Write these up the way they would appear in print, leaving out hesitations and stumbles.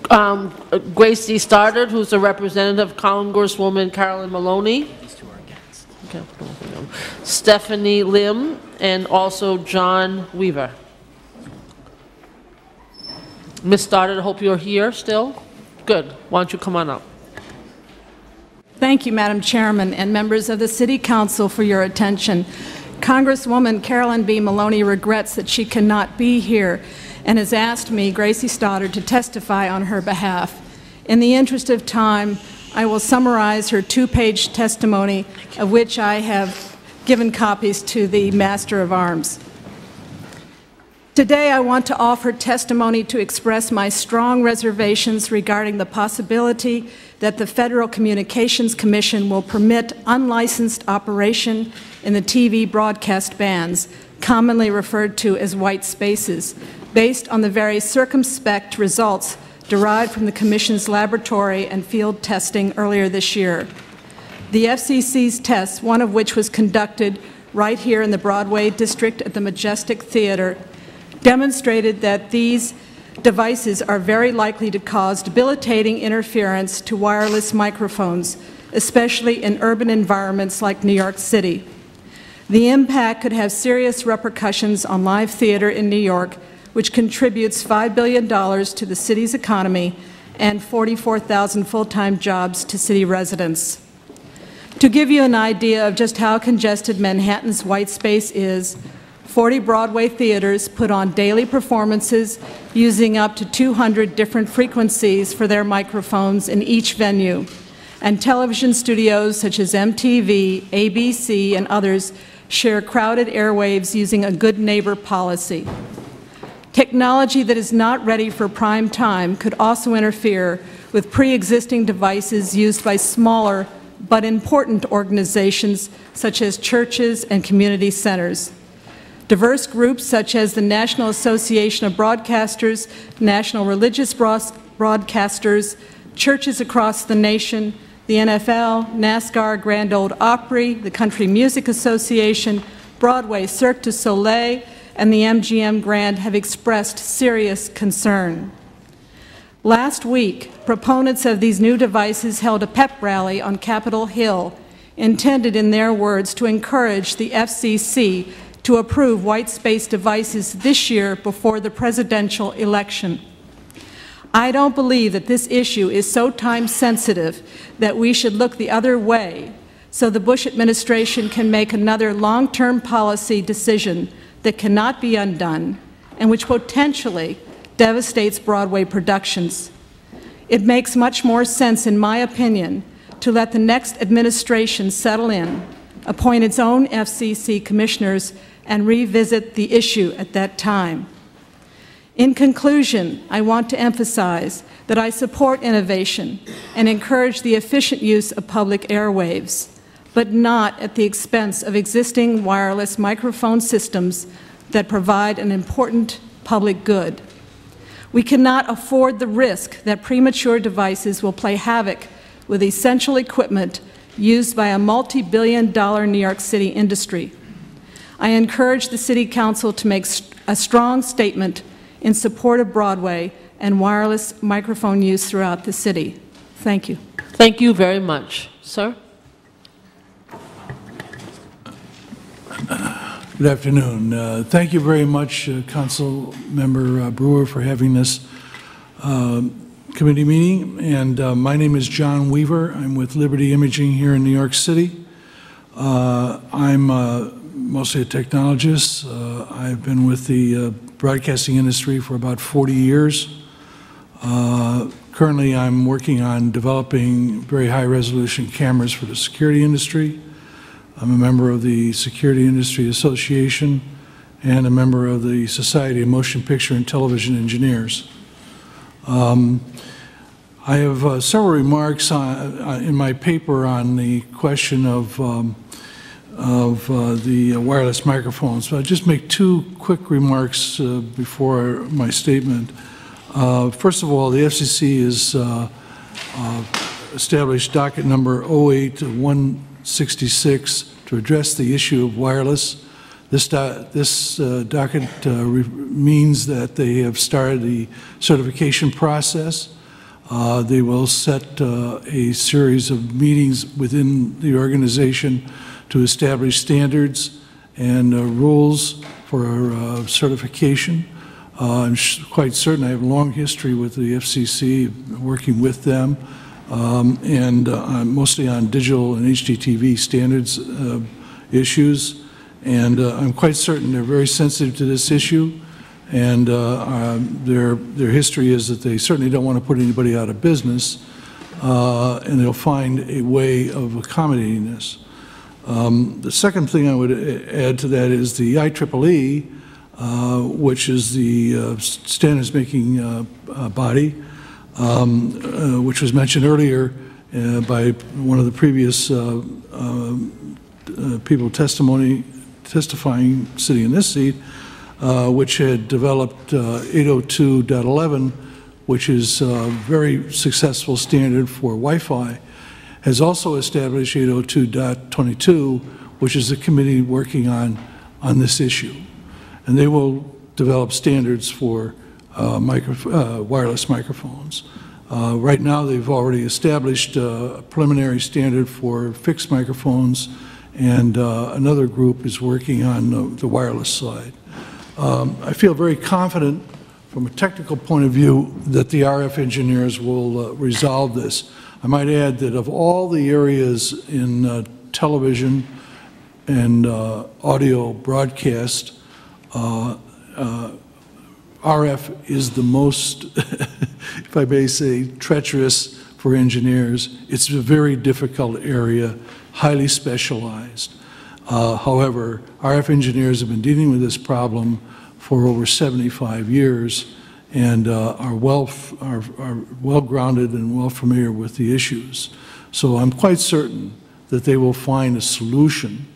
Gracey Stoddard, who's a representative of Congresswoman Carolyn Maloney. These two are against. Okay. Stephanie Lim, and also John Weaver. Ms. Stoddard, I hope you're here still. Good. Why don't you come on up? Thank you, Madam Chairman, and members of the City Council for your attention. Congresswoman Carolyn B. Maloney regrets that she cannot be here and has asked me, Gracey Stoddard, to testify on her behalf. In the interest of time, I will summarize her two-page testimony, of which I have given copies to the Master of Arms. Today, I want to offer testimony to express my strong reservations regarding the possibility that the Federal Communications Commission will permit unlicensed operation in the TV broadcast bands, commonly referred to as white spaces, based on the very circumspect results derived from the Commission's laboratory and field testing earlier this year. The FCC's tests, one of which was conducted right here in the Broadway district at the Majestic Theater, demonstrated that these devices are very likely to cause debilitating interference to wireless microphones, especially in urban environments like New York City. The impact could have serious repercussions on live theater in New York, which contributes $5 billion to the city's economy and 44,000 full-time jobs to city residents. To give you an idea of just how congested Manhattan's white space is, 40 Broadway theaters put on daily performances using up to 200 different frequencies for their microphones in each venue, and television studios such as MTV, ABC, and others share crowded airwaves using a good neighbor policy. Technology that is not ready for prime time could also interfere with pre-existing devices used by smaller but important organizations such as churches and community centers. Diverse groups such as the National Association of Broadcasters, National Religious Broadcasters, churches across the nation, the NFL, NASCAR, Grand Ole Opry, the Country Music Association, Broadway Cirque du Soleil, and the MGM Grand have expressed serious concern. Last week, proponents of these new devices held a pep rally on Capitol Hill, intended in their words to encourage the FCC to approve white space devices this year before the presidential election. I don't believe that this issue is so time-sensitive that we should look the other way so the Bush administration can make another long-term policy decision that cannot be undone and which potentially devastates Broadway productions. It makes much more sense, in my opinion, to let the next administration settle in, appoint its own FCC commissioners, and revisit the issue at that time. In conclusion, I want to emphasize that I support innovation and encourage the efficient use of public airwaves, but not at the expense of existing wireless microphone systems that provide an important public good. We cannot afford the risk that premature devices will play havoc with essential equipment used by a multi-billion-dollar New York City industry. I encourage the City Council to make a strong statement in support of Broadway and wireless microphone use throughout the city. Thank you. Thank you very much. Sir? Good afternoon. Thank you very much, Council Member Brewer, for having this committee meeting. And my name is John Weaver. I'm with Liberty Imaging here in New York City. I'm mostly a technologist. I've been with the broadcasting industry for about 40 years. Currently, I'm working on developing very high-resolution cameras for the security industry. I'm a member of the Security Industry Association and a member of the Society of Motion Picture and Television Engineers. I have several remarks in my paper on the question of the wireless microphones. But I'll just make two quick remarks before my statement. First of all, the FCC has established docket number 08166 to address the issue of wireless. This docket means that they have started the certification process. They will set a series of meetings within the organization to establish standards and rules for certification. I'm quite certain I have a long history with the FCC, working with them, and mostly on digital and HDTV standards issues. And I'm quite certain they're very sensitive to this issue. And their history is that they certainly don't want to put anybody out of business, and they'll find a way of accommodating this. The second thing I would add to that is the IEEE, which is the standards-making body, which was mentioned earlier by one of the previous people testifying sitting in this seat, which had developed 802.11, which is a very successful standard for Wi-Fi, has also established 802.22, which is a committee working on this issue. And they will develop standards for wireless microphones. Right now, they've already established a preliminary standard for fixed microphones, and another group is working on the wireless side. I feel very confident from a technical point of view that the RF engineers will resolve this. I might add that of all the areas in television and audio broadcast, RF is the most, if I may say, treacherous for engineers. It's a very difficult area, highly specialized. However, RF engineers have been dealing with this problem for over 75 years and are well-grounded and well familiar with the issues. So I'm quite certain that they will find a solution,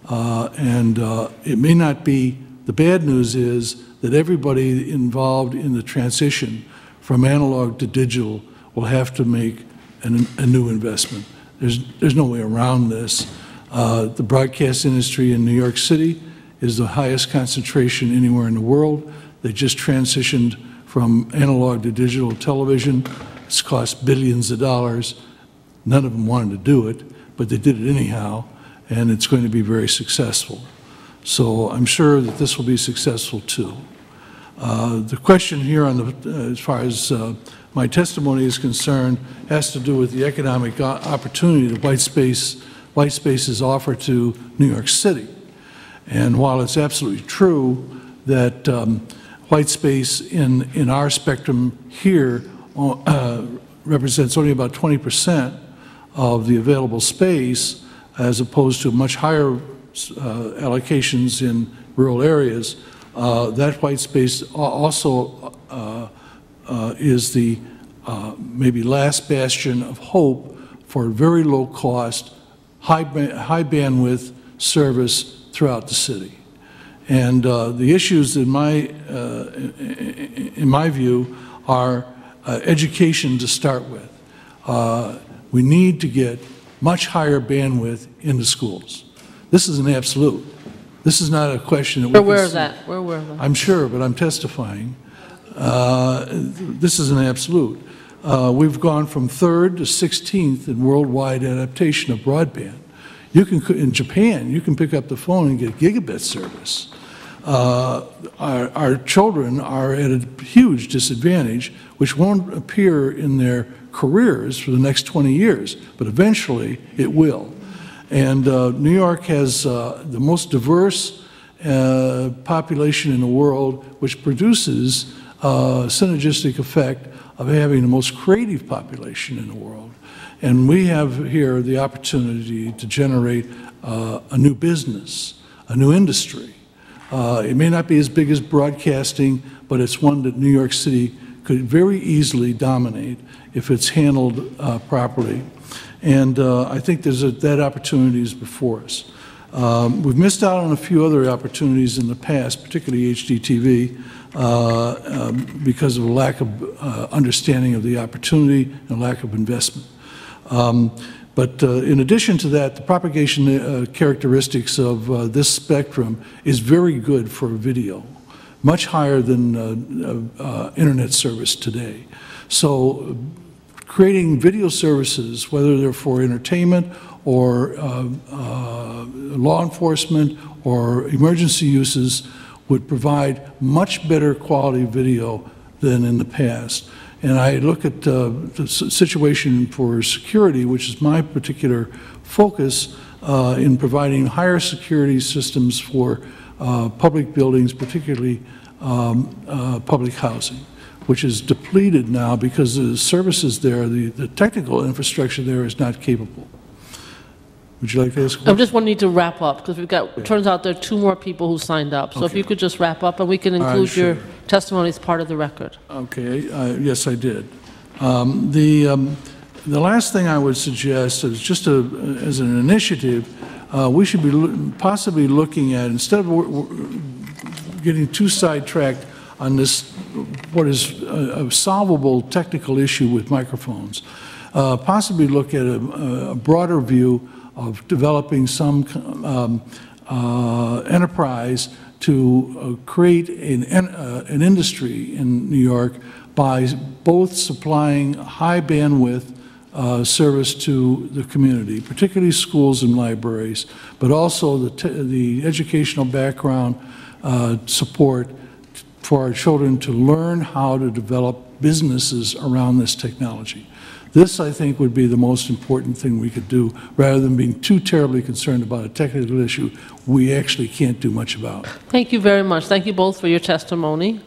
and it may not be. The bad news is that everybody involved in the transition from analog to digital will have to make a new investment. There's no way around this. The broadcast industry in New York City is the highest concentration anywhere in the world. They just transitioned from analog to digital television. It's cost billions of dollars. None of them wanted to do it, but they did it anyhow, and it's going to be very successful. So I'm sure that this will be successful too. The question here on the, as far as my testimony is concerned, has to do with the economic opportunity that white spaces offer to New York City. And while it's absolutely true that white space in our spectrum here represents only about 20% of the available space, as opposed to much higher allocations in rural areas, that white space also is the maybe last bastion of hope for very low cost, high bandwidth service throughout the city. And the issues in my view are education to start with. We need to get much higher bandwidth into schools. This is an absolute. This is not a question that we can Where is that? Where were that? I'm sure, but I'm testifying. This is an absolute. We've gone from 3rd to 16th in worldwide adaptation of broadband. You can, in Japan, you can pick up the phone and get gigabit service. Our children are at a huge disadvantage, which won't appear in their careers for the next 20 years, but eventually it will. And New York has the most diverse population in the world, which produces a synergistic effect of having the most creative population in the world. And we have here the opportunity to generate a new business, a new industry. It may not be as big as broadcasting, but it's one that New York City could very easily dominate if it's handled properly. And I think that opportunity is before us. We've missed out on a few other opportunities in the past, particularly HDTV, because of a lack of understanding of the opportunity and lack of investment. But in addition to that, the propagation characteristics of this spectrum is very good for video, much higher than internet service today. So creating video services, whether they're for entertainment or law enforcement or emergency uses, would provide much better quality video than in the past. And I look at the situation for security, which is my particular focus in providing higher security systems for public buildings, particularly public housing, which is depleted now because the services there, the technical infrastructure there is not capable. Would you like to ask a question? I'm just wanting to wrap up, because we've got, turns out there are 2 more people who signed up. So if you could just wrap up, and we can include sure. your testimony as part of the record. Okay, yes, I did. The last thing I would suggest is just as an initiative, we should be possibly looking at, instead of getting too sidetracked on this, what is a solvable technical issue with microphones, possibly look at a broader view of developing some enterprise to create an industry in New York by both supplying high bandwidth service to the community, particularly schools and libraries, but also the educational background support for our children to learn how to develop businesses around this technology. This, I think, would be the most important thing we could do, rather than being too terribly concerned about a technical issue we actually can't do much about. Thank you very much. Thank you both for your testimony.